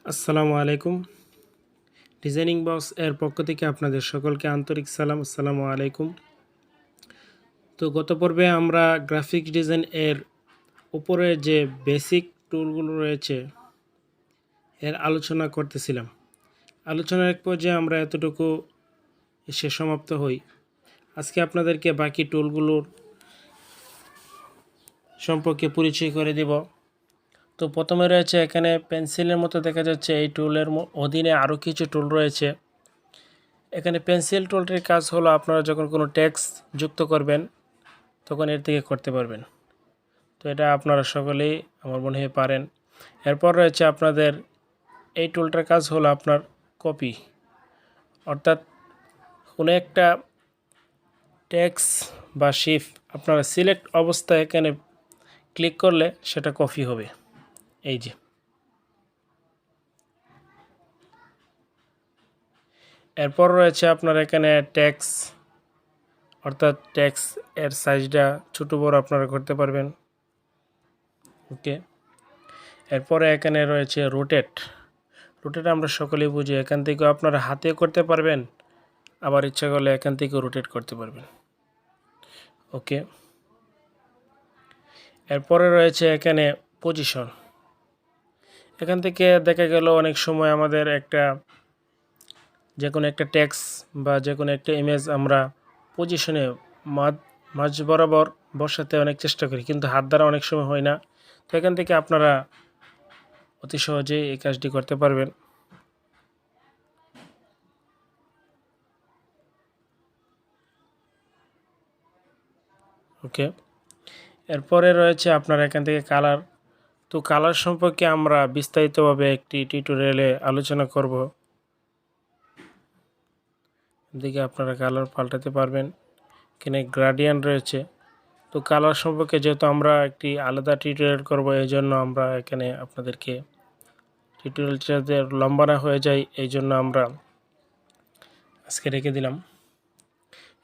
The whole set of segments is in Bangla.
আসসালামু আলাইকুম। ডিজাইনিং বক্স এর পক্ষ থেকে আপনাদের সকলকে আন্তরিক সালাম। আসসালামু আলাইকুম। তো গত পর্বে আমরা গ্রাফিক্স ডিজাইন এর উপরে যে বেসিক টুলগুলো রয়েছে এর আলোচনা করতেছিলাম। আলোচনার এক পর্যায়ে আমরা এতটুকু এসে সমাপ্ত হই। আজকে আপনাদেরকে বাকি টুলগুলোর সম্পর্কে পরিচয় করে দেব। তো প্রথমে রয়েছে এখানে পেন্সিলের মতো দেখা যাচ্ছে। এই টুলের অধীনে আরও কিছু টুল রয়েছে। এখানে পেন্সিল টুলটির কাজ হলো আপনারা যখন কোনো টেক্সট যুক্ত করবেন তখন এর থেকে করতে পারবেন। তো এটা আপনারা সকলেই আমার মনে হয় পারেন। এরপর রয়েছে আপনাদের এই টুলটার কাজ হলো আপনার কপি, অর্থাৎ কোনো একটা টেক্সট বা শিফট আপনারা সিলেক্ট অবস্থায় এখানে ক্লিক করলে সেটা কপি হবে। এই যে এরপর রয়েছে আপনার এখানে টেক্সট, অর্থাৎ টেক্সট এর সাইজটা ছোটো বড় আপনারা করতে পারবেন। ওকে, এরপরে এখানে রয়েছে রোটেট। রোটেট আমরা সকলেই বুঝি। এখান থেকে আপনারা হাতে করতে পারবেন, আবার ইচ্ছা করলে এখান থেকে রোটেট করতে পারবেন। ওকে, এরপরে রয়েছে এখানে পজিশন। এখান থেকে দেখা গেল অনেক সময় আমাদের যে কোনো একটা টেক্সট বা যে কোনো একটা ইমেজ আমরা পজিশনে মাঝ বরাবর বসাতে অনেক চেষ্টা করি, কিন্তু হাত দ্বারা অনেক সময় হয় না। তো এখান থেকে আপনারা অতি সহজেই এই কাজটি করতে পারবেন। ওকে, এরপরে রয়েছে আপনার এখান থেকে কালার। তো কালার সম্পর্কে আমরা বিস্তারিতভাবে একটি টিউটোরিয়ালে আলোচনা করব। এদিকে আপনারা কালার পাল্টাতে পারবেন। এখানে গ্রেডিয়েন্ট রয়েছে। তো কালার সম্পর্কে যেহেতু আমরা একটি আলাদা টিউটোরিয়াল করব, এই জন্য আমরা এখানে আপনাদেরকে টিউটোরিয়ালটা লম্বা না হয়ে যায় এই জন্য আমরা আজকে রেখে দিলাম।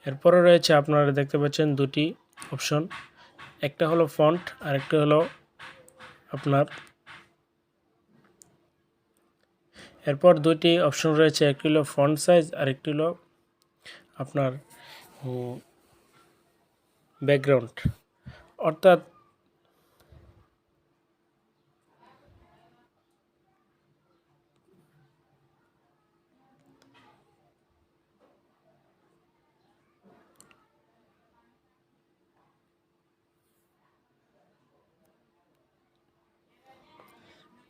এরপরে রয়েছে আপনারা দেখতে পাচ্ছেন দুটি অপশন, একটা হলো ফন্ট আর একটা হলো আপনার, এরপর দুটি অপশন রয়েছে, একটি হলো ফন্ট সাইজ আর একটি হলো আপনার ব্যাকগ্রাউন্ড। অর্থাৎ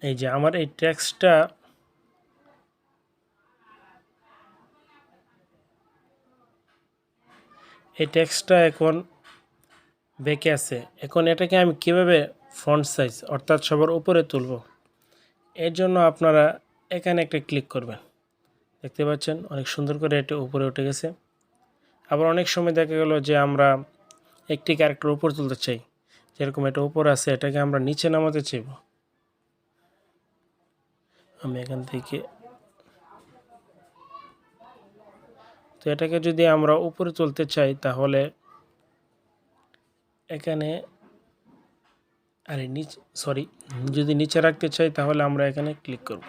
এই যে আমার এই টেক্সটটা এখন বেঁকে আছে। এখন এটাকে আমি কিভাবে ফন্ট সাইজ অর্থাৎ সবার উপরে তুলব, এর জন্য আপনারা এখানে একটা ক্লিক করবেন। দেখতে পাচ্ছেন অনেক সুন্দর করে এটা উপরে উঠে গেছে। আবার অনেক সময় দেখা গেল যে আমরা একটি ক্যারেক্টার উপর তুলতে চাই, যেরকম এটা উপরে আছে, এটাকে আমরা নিচে নামাতে চাইব। আমি এখান থেকে তো এটাকে যদি আমরা উপরে তুলতে চাই তাহলে এখানে যদি নিচে রাখতে চাই তাহলে আমরা এখানে ক্লিক করব।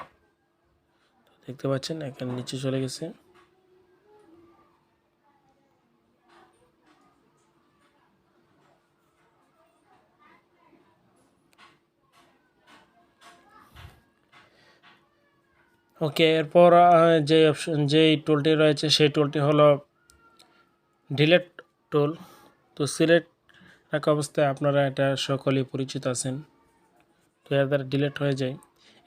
দেখতে পাচ্ছেন এখানে নিচে চলে গেছে। ওকে, এরপর যেই টুলটি রয়েছে সেই টুলটি হলো ডিলেট টুল। তো সিলেক্ট রাখা অবস্থায় আপনারা এটা সকলেই পরিচিত আছেন, তো এর দ্বারা ডিলেট হয়ে যায়।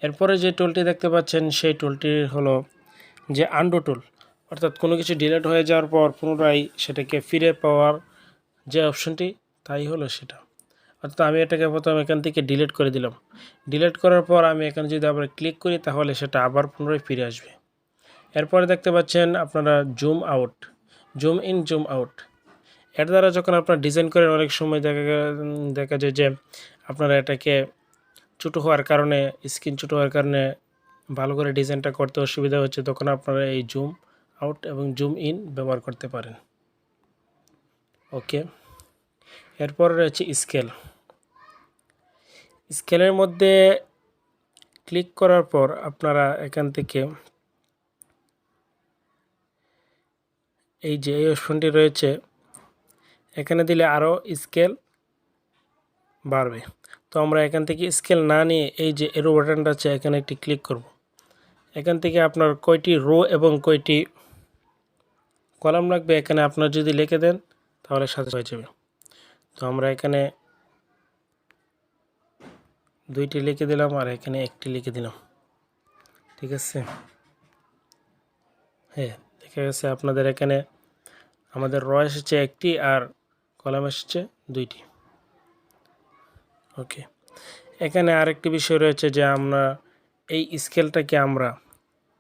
এরপরে যে টুলটি দেখতে পাচ্ছেন সেই টুলটি হলো যে আন্ডু টুল, অর্থাৎ কোনো কিছু ডিলেট হয়ে যাওয়ার পর পুনরায় সেটাকে ফিরে পাওয়ার যে অপশনটি তাই হলো সেটা। অর্থাৎ আমি এটাকে প্রথম এখান থেকে ডিলিট করে দিলাম। ডিলিট করার পর আমি এখানে যদি আবার ক্লিক করি তাহলে সেটা আবার পুনরায় ফিরে আসবে। এরপরে দেখতে পাচ্ছেন আপনারা zoom out, zoom in, zoom out. এর দ্বারা যখন আপনারা ডিজাইন করেন অনেক সময় দেখা যায় যে আপনারা এটাকে ছোটো হওয়ার কারণে, স্ক্রিন ছোটো হওয়ার কারণে ভালো করে ডিজাইনটা করতে অসুবিধা হচ্ছে, তখন আপনারা এই জুম আউট এবং জুম ইন ব্যবহার করতে পারেন। ওকে, এরপর রয়েছে স্কেল। স্কেলের মধ্যে ক্লিক করার পর আপনারা এখান থেকে এই যে এই অপশনটি রয়েছে এখানে দিলে আরও স্কেল বাড়বে। তো আমরা এখান থেকে স্কেল না নিয়ে এই যে এরো বাটনটা আছে এখানে একটি ক্লিক করব। এখান থেকে আপনার কয়টি রো এবং কয়টি কলাম লাগবে এখানে আপনার যদি লিখে দেন তাহলে সাথে হয়ে যাবে। তো আমরা এখানে 2টি লিখে দিলাম আর এখানে 1টি লিখে দিলাম, ঠিক আছে। হ্যাঁ, দেখা গেছে আপনাদের এখানে আমাদের র এসেছে 1টি আর কলাম এসেছে 2টি। ওকে, এখানে আরেকটি বিষয় রয়েছে যে আমরা এই স্কেলটাকে আমরা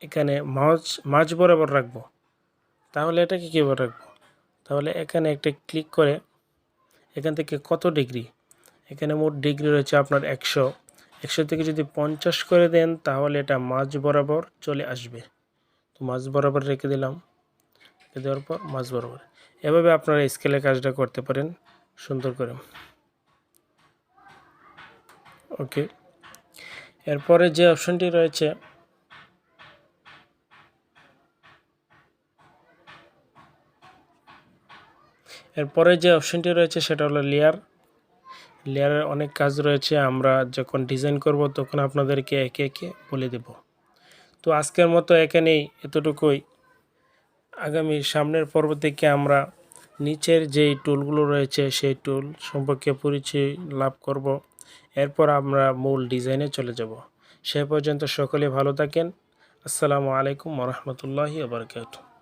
এখানে মাঝ বরাবর রাখবো। তাহলে এটাকে কীভাবে রাখবো? তাহলে এখানে একটা ক্লিক করে এখান থেকে কত ডিগ্রি, এখানে মোট ডিগ্রি রয়েছে আপনার 100 থেকে যদি 50 করে দেন তাহলে এটা মাঝ বরাবর চলে আসবে। তো মাঝ বরাবর রেখে দিলাম, রেখে দেওয়ার পর মাঝ বরাবর। এভাবে আপনারা স্কেলের কাজটা করতে পারেন সুন্দর করে। ওকে, এরপরে যে অপশনটি রয়েছে সেটা হলো লেয়ারের অনেক কাজ রয়েছে, আমরা যখন ডিজাইন করব তখন আপনাদেরকে একে একে বলে দেব। তো আজকের মতো এখানেই এতটুকুই। আগামী সামনের পর্ব থেকে আমরা নিচের যেই টুলগুলো রয়েছে সেই টুল সম্পর্কে পরিচয় লাভ করব, এরপর আমরা মূল ডিজাইনে চলে যাব। সে পর্যন্ত সকলে ভালো থাকেন। আসসালামু আলাইকুম ওয়া রাহমাতুল্লাহি ওয়া বারাকাতুহু।